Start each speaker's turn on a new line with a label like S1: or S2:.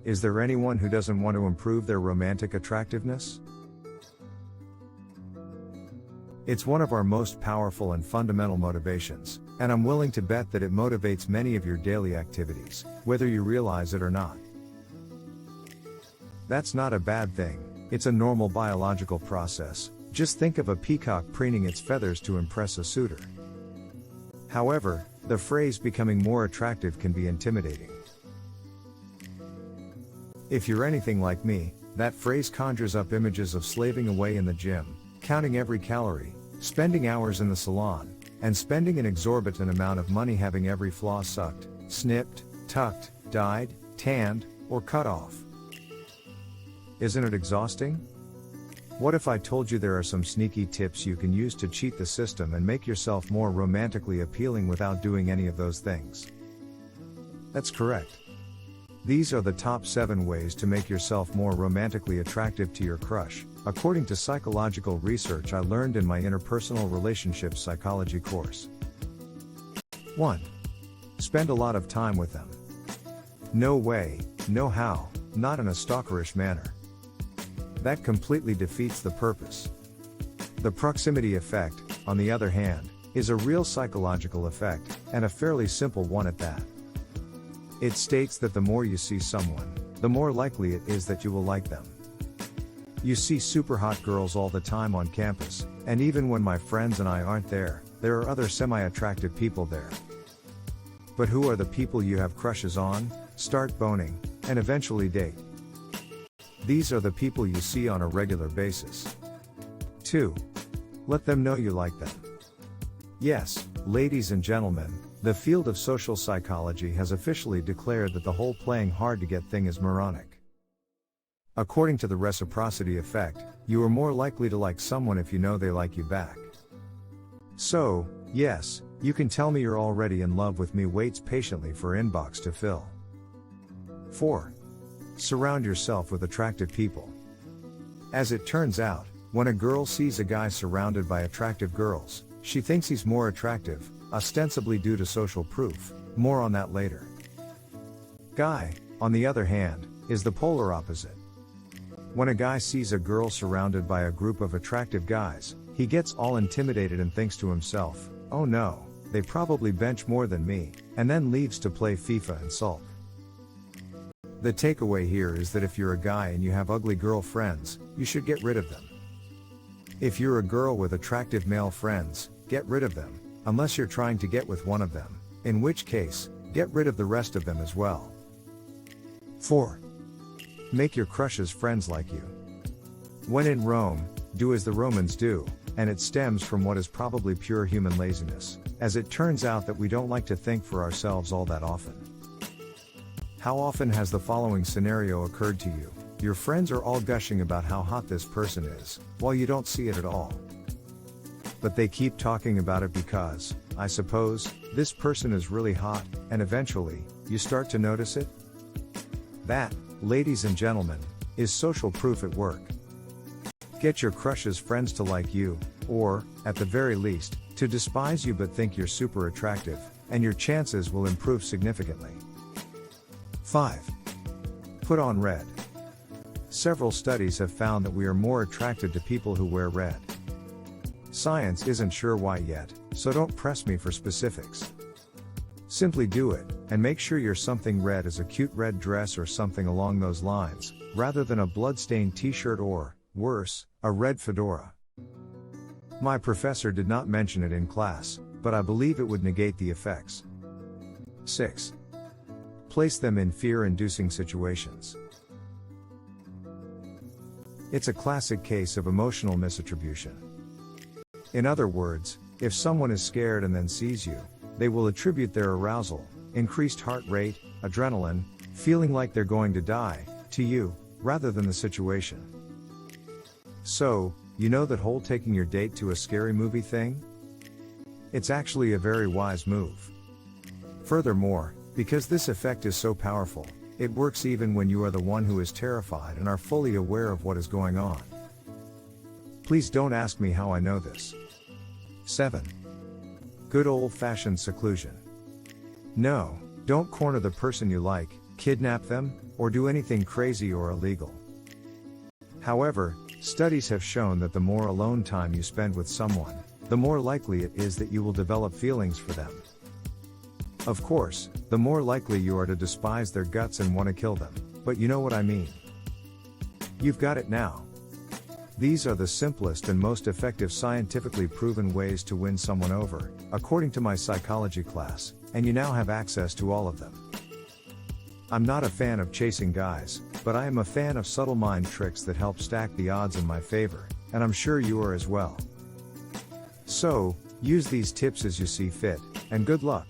S1: Is there anyone who doesn't want to improve their romantic attractiveness? It's one of our most powerful and fundamental motivations, and I'm willing to bet that it motivates many of your daily activities, whether you realize it or not. That's not a bad thing, it's a normal biological process. Just think of a peacock preening its feathers to impress a suitor. However, the phrase becoming more attractive can be intimidating. If you're anything like me, that phrase conjures up images of slaving away in the gym, counting every calorie, spending hours in the salon, and spending an exorbitant amount of money having every flaw sucked, snipped, tucked, dyed, tanned, or cut off. Isn't it exhausting? What if I told you there are some sneaky tips you can use to cheat the system and make yourself more romantically appealing without doing any of those things? That's correct. These are the top 7 ways to make yourself more romantically attractive to your crush, according to psychological research I learned in my Interpersonal Relationships psychology course. 1. Spend a lot of time with them. No way, no how, not in a stalkerish manner. That completely defeats the purpose. The proximity effect, on the other hand, is a real psychological effect, and a fairly simple one at that. It states that the more you see someone, the more likely it is that you will like them. You see super hot girls all the time on campus, and even when my friends and I aren't there are other semi-attractive people there. But who are the people you have crushes on, start boning, and eventually date? These are the people you see on a regular basis. 2. Let them know you like them. Yes, ladies and gentlemen, the field of social psychology has officially declared that the whole playing hard to get thing is moronic. According to the reciprocity effect, you are more likely to like someone if you know they like you back. So, yes, you can tell me you're already in love with me waits patiently for inbox to fill. 4. Surround yourself with attractive people. As it turns out, when a girl sees a guy surrounded by attractive girls, she thinks he's more attractive, ostensibly due to social proof. More on that later. Guy, on the other hand, is the polar opposite. When a guy sees a girl surrounded by a group of attractive guys, he gets all intimidated and thinks to himself, oh no, they probably bench more than me, and then leaves to play FIFA and sulk. The takeaway here is that if you're a guy and you have ugly girl friends, you should get rid of them. If you're a girl with attractive male friends, get rid of them, unless you're trying to get with one of them, in which case, get rid of the rest of them as well. 4. Make your crushes friends like you. When in Rome, do as the Romans do, and it stems from what is probably pure human laziness, as it turns out that we don't like to think for ourselves all that often. How often has the following scenario occurred to you? Your friends are all gushing about how hot this person is, while you don't see it at all. But they keep talking about it because, I suppose, this person is really hot, and eventually, you start to notice it? That, ladies and gentlemen, is social proof at work. Get your crush's friends to like you, or, at the very least, to despise you but think you're super attractive, and your chances will improve significantly. 5. Put on red. Several studies have found that we are more attracted to people who wear red. Science isn't sure why yet, so don't press me for specifics. Simply do it, and make sure your something red is a cute red dress or something along those lines, rather than a blood-stained t-shirt or, worse, a red fedora. My professor did not mention it in class, but I believe it would negate the effects. 6. Place them in fear-inducing situations. It's a classic case of emotional misattribution. In other words, if someone is scared and then sees you, they will attribute their arousal, increased heart rate, adrenaline, feeling like they're going to die, to you, rather than the situation. So, you know that whole taking your date to a scary movie thing? It's actually a very wise move. Furthermore, because this effect is so powerful, it works even when you are the one who is terrified and are fully aware of what is going on. Please don't ask me how I know this. 7. Good old-fashioned seclusion. No, don't corner the person you like, kidnap them, or do anything crazy or illegal. However, studies have shown that the more alone time you spend with someone, the more likely it is that you will develop feelings for them. Of course, the more likely you are to despise their guts and want to kill them, but you know what I mean. You've got it now. These are the simplest and most effective scientifically proven ways to win someone over, according to my psychology class, and you now have access to all of them. I'm not a fan of chasing guys, but I am a fan of subtle mind tricks that help stack the odds in my favor, and I'm sure you are as well. So, use these tips as you see fit, and good luck.